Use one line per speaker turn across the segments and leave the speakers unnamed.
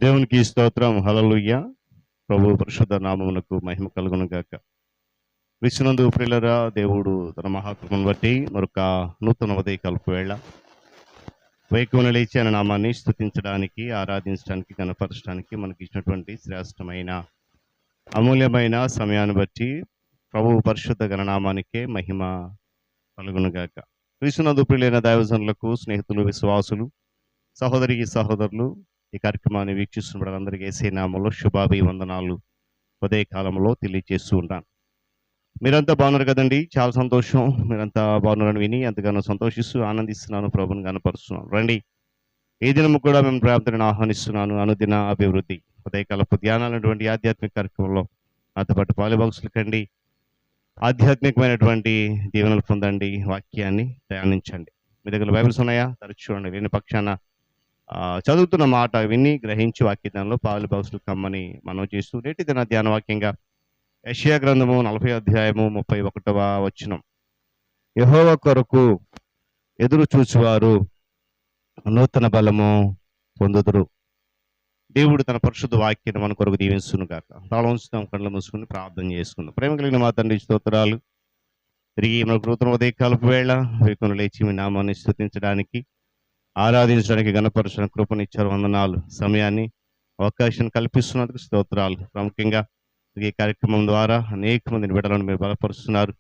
దేవునికి స్తోత్రం. హల్లెలూయా. ప్రభు పరిశుద్ధ నామమునకు మహిమ కలుగును గాక. విశ్వనందు ప్రియులారా, దేవుడు తన మహాకృపను బట్టి మరొక నూతన ఉదయకాలపు వేళ వేకువన లేచి ఆయన నామాన్ని స్తుతించడానికి, ఆరాధించడానికి, కనపరచడానికి మనకి ఇచ్చినటువంటి శ్రేష్టమైన అమూల్యమైన సమయాన్ని బట్టి ప్రభు పరిశుద్ధ గణనామానికే మహిమ కలుగును గాక. విశ్వనందు ప్రియులైన దైవజనులకు, స్నేహితులు, విశ్వాసులు, సహోదరి సహోదరులు, ఈ కార్యక్రమాన్ని వీక్షిస్తున్న వాళ్ళందరికీ యేసయ్య నామములో శుభాభివందనాలు ఉదయకాలంలో తెలియజేస్తూ ఉంటాను. మీరంతా బాగున్నారు కదండి? చాలా సంతోషం. మీరంతా బాగున్నారని విని ఎంతగానో సంతోషిస్తూ ఆనందిస్తున్నాను, ప్రభుని కనపరుస్తున్నాను. రండి, ఈ దినము కూడా మేము ప్రార్థనను ఆహ్వానిస్తున్నాను. అనుదిన అభివృద్ధి ఉదయకాలపు ధ్యానాలటువంటి ఆధ్యాత్మిక కార్యక్రమంలో నాతో పాటు పాలుభాగస్తులు కండి. ఆధ్యాత్మికమైనటువంటి దీవెనలు పొందండి, వాక్యాన్ని ధ్యానించండి. మీ దగ్గర బైబిల్స్ ఉన్నాయా? తరచు చూడండి. లేని పక్షాన చదువుతున్న మాట విని గ్రహించి వాక్యదానంలో పాలుభాగస్తులు కమ్మని మనం చేస్తూ నేటి దిన ధ్యాన వాక్యంగా యెషయా గ్రంథము 40 అధ్యాయము 31వ వచనం. యెహోవా కొరకు ఎదురు చూచువారు నూతన బలము పొందుదురు. దేవుడు తన పరిశుద్ధ వాక్యాన్ని మన కొరకు దీవించును గాక. తాళం ఉంచుతాం, కళ్ళు మూసుకుని ప్రార్థన చేసుకుందాం. ప్రేమ కలిగిన మా తండ్రి, స్తోత్రాలు. తిరిగి మనకు నూతన ఉదయకాలపు వేళ వేకువన లేచి మీ నామాన్ని స్తుతించడానికి, ఆరాధించడానికి, గణపరచడానికి కృపనిచ్చారు. వందనాలు. సమయాన్ని, అవకాశం కల్పిస్తున్నందుకు స్తోత్రాలు. ప్రాముఖ్యంగా ఈ కార్యక్రమం ద్వారా అనేక మందిని బిడ్డలను మీరు బలపరుస్తున్నారు.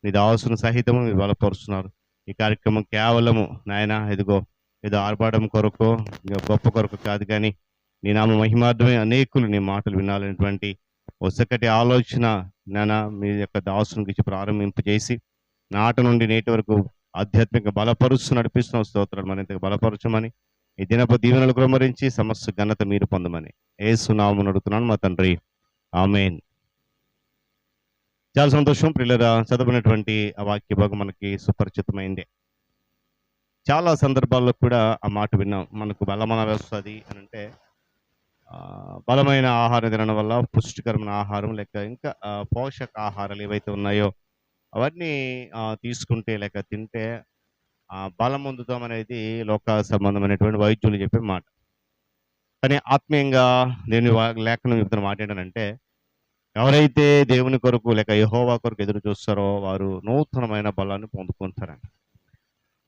మీ దాసును సహితము మీరు బలపరుస్తున్నారు. ఈ కార్యక్రమం కేవలము నాయన ఇదిగో ఏదో ఆర్భాటం కొరకు, గొప్ప కొరకు కాదు, కానీ నీ నామ మహిమార్థమే అనేకులు నీ మాటలు వినాలనేటువంటి ఒసకటి ఆలోచన నాయన మీ యొక్క దాసునికి ఇచ్చి ప్రారంభింపు చేసి నాట నుండి నేటి వరకు ఆధ్యాత్మిక బలపరుస్తూ నడిపిస్తున్న స్తోత్రాలు మరింతగా బలపరచమని, ఈ దినపు దీవెనలు కుమరించి సమస్త ఘనత మీరు పొందమని యేసు నామమున అడుగుతున్నాను మా తండ్రి, ఆమేన్. చాలా సంతోషం ప్రియులారా. చదవనటువంటి ఆ వాక్య భాగం మనకి సుపరిచితమైందే. చాలా సందర్భాల్లో కూడా ఆ మాట విన్నాం. మనకు బలమన వస్తుంది అని అంటే బలమైన ఆహారం తినడం వల్ల, పుష్టికరమైన ఆహారం లేక ఇంకా పోషక ఆహారాలు ఏవైతే ఉన్నాయో అవన్నీ తీసుకుంటే లేక తింటే బలం పొందుతాం అనేది లోక సంబంధమైనటువంటి వైద్యులు చెప్పే మాట. కానీ ఆత్మీయంగా దేవుని లేఖనం చెప్తున్న మాట ఏంటంటే, ఎవరైతే దేవుని కొరకు లేక యెహోవా కొరకు ఎదురు చూస్తారో వారు నూతనమైన బలాన్ని పొందుకుంటారంట.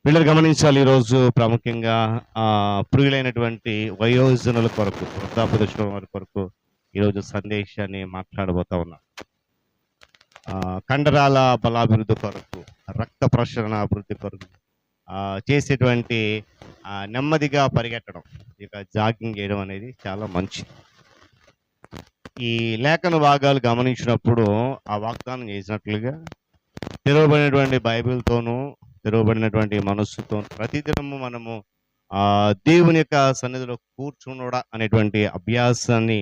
వీళ్ళని గమనించాలి. ఈరోజు ప్రాముఖ్యంగా ప్రియులైనటువంటి వయోజనుల కొరకు, వృద్ధాప్య దశలో వారి కొరకు ఈరోజు సందేశాన్ని మాట్లాడబోతా ఉన్నా. కండరాల బలాభివృద్ధి కొరకు, రక్త ప్రసరణ అభివృద్ధి కొరకు చేసేటువంటి నెమ్మదిగా పరిగెట్టడం, ఇక జాగింగ్ చేయడం అనేది చాలా మంచిది. ఈ లేఖన భాగాలు గమనించినప్పుడు ఆ వాగ్దానం చేసినట్లుగా తెరవబడినటువంటి బైబిల్తోనూ తెరవబడినటువంటి మనస్సుతో ప్రతిదినము మనము దేవుని యొక్క సన్నిధిలో కూర్చునోడా అనేటువంటి అభ్యాసాన్ని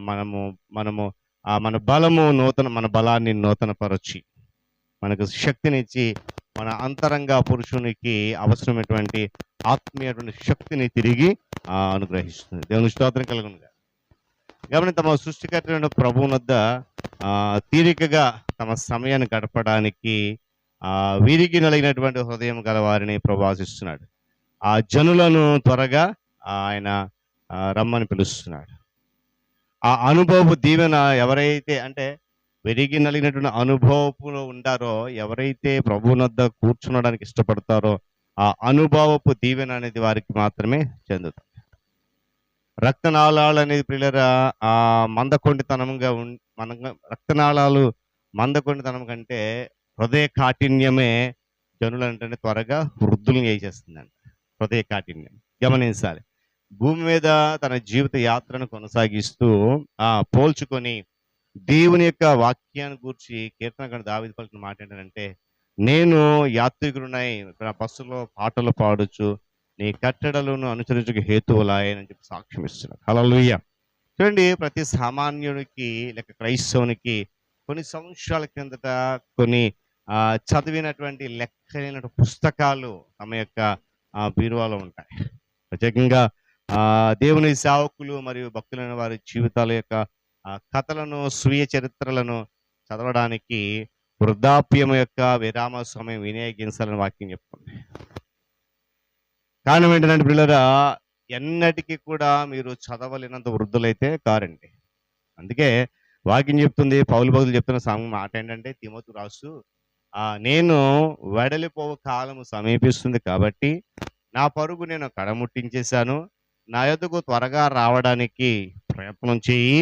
మనము మన బలాన్ని నూతనపరచి మనకు శక్తినిచ్చి మన అంతరంగ పురుషునికి అవసరమైనటువంటి ఆత్మీయటువంటి శక్తిని తిరిగి అనుగ్రహిస్తుంది. దేవుని స్తోత్రం కలుగును. కాబట్టి తమ సృష్టికర్త ప్రభువునొద్ద తీరికగా తమ సమయాన్ని గడపడానికి విరిగి నలిగినటువంటి హృదయం గల వారిని ప్రవాసిస్తున్నాడు. ఆ జనులను త్వరగా ఆయన రమ్మని పిలుస్తున్నాడు. ఆ అనుభవపు దీవెన ఎవరైతే అంటే విరిగి నలిగినటువంటి అనుభవపులో ఉండారో, ఎవరైతే ప్రభువునొద్ద కూర్చునడానికి ఇష్టపడతారో ఆ అనుభవపు దీవెన అనేది వారికి మాత్రమే చెందుతుంది. రక్తనాళాలు అనేది ప్రియులరా మందకొండితనంగా రక్తనాళాలు మందకొండితనం కంటే హృదయ కాఠిన్యమే జనులంటే త్వరగా వృద్ధులను చేసేస్తుందంట. హృదయ కాఠిన్యం గమనించాలి. భూమి మీద తన జీవిత యాత్రను కొనసాగిస్తూ పోల్చుకొని దేవుని యొక్క వాక్యాన్ని గూర్చి కీర్తనకారుడు దావీదు పలికిన మాట ఏంటంటే, నేను యాత్రికుడునై బస్సులో పాటలు పాడుచు నీ కట్టడలను అనుసరించక హేతువులాయని చెప్పి సాక్ష్యం ఇస్తున్నాడు. హల్లెలూయా. చూడండి, ప్రతి సామాన్యునికి లేక క్రైస్తవునికి కొన్ని సంవత్సరాల కిందట కొన్ని చదివినటువంటి లెక్కలైన పుస్తకాలు తమ యొక్క బీరువాలో ఉంటాయి. ప్రత్యేకంగా దేవుని సేవకులు మరియు భక్తులైన వారి జీవితాల యొక్క కథలను, స్వీయ చరిత్రలను చదవడానికి వృద్ధాప్యం యొక్క విరామ సమయం వినియోగించాలని వాక్యం చెప్తుంది. కారణం ఏంటంటే పిల్లరా, ఎన్నటికీ కూడా మీరు చదవలేనంత వృద్ధులైతే కారండి. అందుకే వాక్యం చెప్తుంది, పౌలు భక్తులు చెప్తున్న మాట ఏంటంటే తిమోతి రాస్తూ నేను వెడలిపోవు కాలము సమీపిస్తుంది కాబట్టి నా పరుగు నేను కడముట్టించేశాను. నా యొద్దకు త్వరగా రావడానికి ప్రయత్నం చెయ్యి.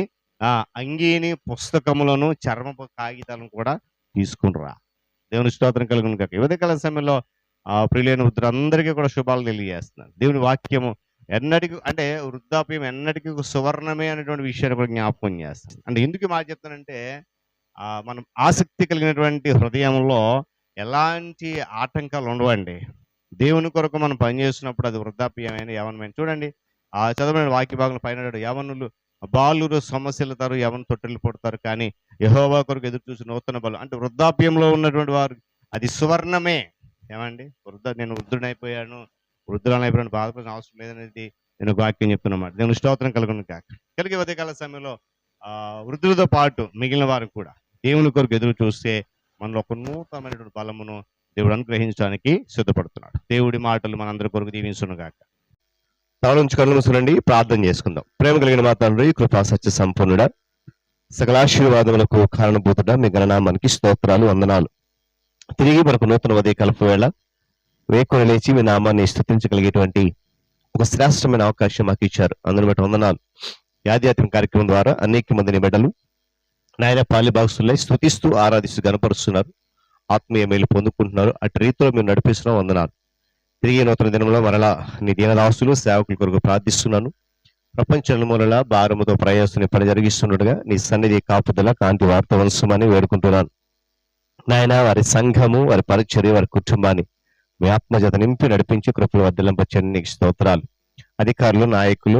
అంగీని, పుస్తకములను, చర్మపు కాగితాలను కూడా తీసుకుని రా. దేవుని స్తోత్రం కలుగును గాక. ఈ ఉదయకాల సమయంలో ప్రియులైన వృద్ధులందరికీ కూడా శుభాలు తెలియజేస్తున్నాను. దేవుని వాక్యము ఎన్నటికి అంటే వృద్ధాప్యం ఎన్నటికీ సువర్ణమే అనేటువంటి విషయాన్ని కూడా జ్ఞాపకం చేస్తాను. అంటే ఎందుకు మాట చెప్తానంటే మనం ఆసక్తి కలిగినటువంటి హృదయంలో ఎలాంటి ఆటంకాలు ఉండవండి. దేవుని కొరకు మనం పనిచేస్తున్నప్పుడు అది వృద్ధాప్యమైన యవనమైన చూడండి. చదవని వాక్య భాగంలో పైన యవనులు బాలురు సమస్యలుతారు, యవన తొట్టెలు పడతారు, కానీ యెహోవా కొరకు ఎదురు చూసి నూతన బలం. అంటే వృద్ధాప్యంలో ఉన్నటువంటి వారు అది సువర్ణమే. ఏమండి, నేను వృద్ధుడైపోయాను, వృద్ధులైపోయాను, బాధపడిన అవసరం లేదనేది నేను వాక్యం చెప్తున్నమాట. దేవుని స్తోత్రం కలుగును కాక. కలిగే ఉదయకాల సమయంలో వృద్ధులతో పాటు మిగిలిన వారు కూడా దేవుని కొరకు ఎదురు చూస్తే మనలో ఒక నూతనమైనటువంటి బలమును దేవుడు అనుగ్రహించడానికి సిద్ధపడుతున్నాడు. దేవుడి మాటలు మనందరి కొరకు దీవించును గాక. తల నుంచి కళ్ళు మూసుకునండి, ప్రార్థన చేసుకుందాం. ప్రేమ కలిగిన మా తండ్రి, కృపా సత్య సంపూర్ణుడా, సకలాశీర్వాదములకు కారణభూతుడా, మీ గణనామానికి స్తోత్రాలు, వందనాలు. తిరిగి మనకు నూతన ఉదయ కలుపు వేళ వేకుని లేచి మీ నామాన్ని స్తుతించగలిగేటువంటి ఒక శ్రేష్టమైన అవకాశం మాకు ఇచ్చారు. అందుని బట్టి వందనాలు. ఆధ్యాత్మిక కార్యక్రమం ద్వారా అనేక మందిని బిడ్డలు నాయన పాలిభాగస్తులై స్తుతిస్తూ ఆరాధిస్తూ గనపరుస్తున్నారు, ఆత్మీయ మేలు పొందుకుంటున్నారు. అటు రీతిలో మీరు నడిపిస్తున్నాం, వందనాలు. తిరిగి నూతన దినంలో మరలా నీ దీనదాసులు సేవకుల కొరకు ప్రార్థిస్తున్నాను. ప్రపంచ మూలల భారముతో ప్రయాసం పని జరిగిస్తున్నట్టుగా నీ సన్నిధి కాపుదల కాంతి వార్త వంశమని వేడుకుంటున్నాను. నాయన వారి సంఘము, వారి పరిచర్య, వారి కుటుంబాన్ని మీ ఆత్మజత నింపి నడిపించి కృపలు వర్ధలింపచండి. నీకు స్తోత్రాలు. అధికారులు, నాయకులు,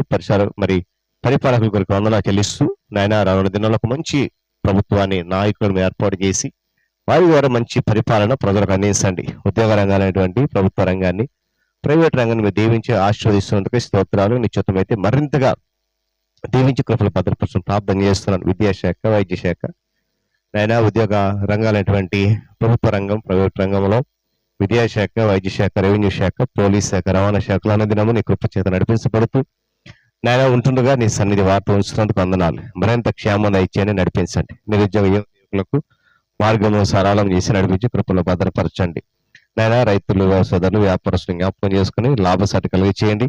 పరిపాలకుల కొరకు వందనాలు చెల్లిస్తూ నాయన రానున్న దినాల్లో ఒక మంచి ప్రభుత్వాన్ని, నాయకులను ఏర్పాటు చేసి వారి ద్వారా మంచి పరిపాలన ప్రజలకు అందించండి. ఉద్యోగ రంగాలైనటువంటి ప్రభుత్వ రంగాన్ని, ప్రైవేట్ రంగాన్ని మీరు దీవించి ఆశీర్వదిస్తున్నందుకు స్తోత్రాలు. నిశ్చితమైతే మరింతగా దీవించి కృపలు భద్రపరచడం ప్రార్థన చేస్తున్నాను. విద్యాశాఖ, వైద్య శాఖ, నాయన ఉద్యోగ రంగాలైనటువంటి ప్రభుత్వ రంగం, ప్రైవేట్ రంగంలో విద్యాశాఖ, వైద్య శాఖ, రెవెన్యూ శాఖ, పోలీస్ శాఖ, రవాణా శాఖలు అన్నదినము నీ కృప చేత నడిపించబడుతూ నాయన ఉంటుండగా నీ సన్నిధి వార్త ఉంచినందుకు వందనాలు. మరింత క్షేమంగా ఇచ్చేయని నడిపించండి. నిరుద్యోగ యువకులకు మార్గము సరళం చేసి నడిపించి కృపలో భద్రపరచండి. నాయన రైతులు, వ్యవసాయదారులు, వ్యాపారస్తులు జ్ఞాపకం చేసుకుని లాభసాటి కలిగి చేయండి.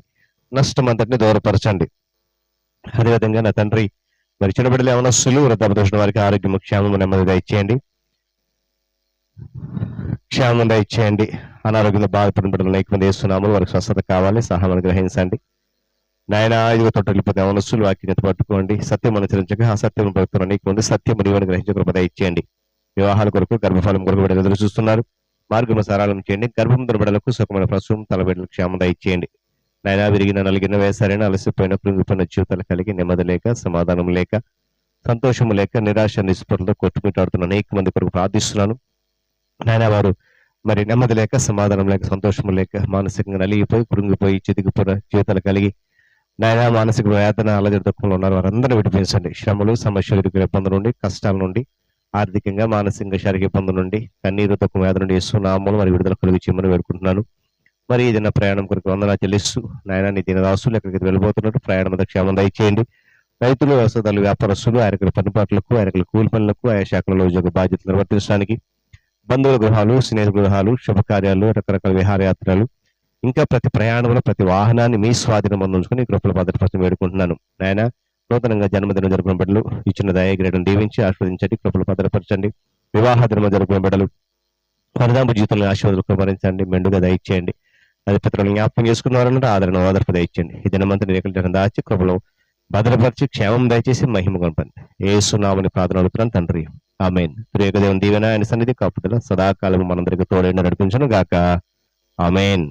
నష్టం అంతటిని దూరపరచండి. అదేవిధంగా నా తండ్రి మరి చిన్న బిడ్డలు యవనస్తులు, వృద్ధాప్య వారికి ఆరోగ్యం, క్షేమం, నెమ్మదిగా ఇచ్చేయండి. క్షేమంగా ఇచ్చేయండి. అనారోగ్యంలో బాధపడిన బిడ్డలు అనేక మంది వేస్తున్నాము, వారికి స్వస్థత కావాలి, సహాయం గ్రహించండి. నాయన ఐదుగు తొట్టెళ్ళిపోతే యవనస్తులు వాక్యత పట్టుకోండి. సత్యం అనుసరించక అసత్యం పడుతున్న అనేక మంది సత్యం నీవని గ్రహించే కృపద ఇచ్చేయండి. వివాహాల కొరకు, గర్భఫలం కొరకు బిడ్డలు ఎదురు చూస్తున్నారు, మార్గం సరళం చేయండి. గర్భంతో బిడ్డలకు సుఖమైన ప్రసవం, తలబిడ్డలకు క్షేమంగా ఇచ్చేయండి. నాయన విరిగిన, నలిగిన, వేసారైన, అలసిపోయిన, కృంగిపోయిన జీవితాలు కలిగి నెమ్మది లేక, సమాధానం లేక, సంతోషం లేక, నిరాశ నిస్పృహలతో కొట్టుమిట్టాడుతున్న అనేక మంది కొరకు ప్రార్థిస్తున్నాను. నాయన వారు మరి నెమ్మది లేక, సమాధానం లేక, సంతోషం లేక, మానసికంగా నలిగిపోయి, కృంగిపోయి, చితికిపోయిన జీవితాలు కలిగి నాయన మానసిక వేదన, అలజడి దుఃఖంలో ఉన్నారు, వారందరూ విడిపించండి. శ్రమలు, సమస్యలు, ఇబ్బందుల నుండి, కష్టాల నుండి, ఆర్థికంగా, మానసికంగా, శారీరక ఇబ్బందుల నుండి, కన్నీరు దుఃఖం వేదన నుండి నామములు మరి విడుదల కలిగి చేయమని వేడుకుంటున్నాను. మరి ఏదైనా ప్రయాణం కొరకు వందనా చెల్లిస్తూ నాయన నీ దీనదాసులు ఎక్కడికి వెళ్ళిపోతున్నట్టు ప్రయాణం క్షేమం దయచేయండి. రైతులు, వ్యవసాయదారులు, వ్యాపారస్తులు ఆయనకుల పనిపాట్లకు, ఆయనకుల కూలి పనులకు, ఆయా శాఖలలో ఉద్యోగ బాధ్యతలు నిర్వర్తించడానికి, బంధువుల గృహాలు, స్నేహితుల గృహాలు, శుభకార్యాలు, రకరకాల విహారయాత్రలు, ఇంకా ప్రతి ప్రయాణంలో ప్రతి వాహనాన్ని మీ స్వాధీనం ఉంచుకుని కృపల భద్రపరచడం వేడుకుంటున్నాను. నాయన నూతనంగా జన్మదినం జరుపుకున్న బిడ్డలు ఇచ్చిన దయాగ్రేడను దీవించి ఆస్వాదించండి, కృపల భద్రపరచండి. వివాహ దినం జరుపుకున్న బిడ్డలు వరదాంపు జీవితంలో ఆశీర్వాదాలు కుమరించండి, మెండుగా దయచేయండి. అది పితరులు జ్ఞాపకం చేసుకున్నారన్నట్టు ఆదరణ ఓదార్పు దయచేయండి. ఈ దినమంతా రేఖలు దాచి కృపలో భద్రపరిచి క్షేమం దయచేసి మహిమ కొనపండి. యేసు నామమున ప్రార్థన అడుగుతున్నాను తండ్రి, ఆమేన్. త్రియేక దేవుని దీవెన, ఆయన సన్నిధి కాపుదల సదాకాలం మనందరికీ తోడైన నడిపించును గాక. ఆమేన్.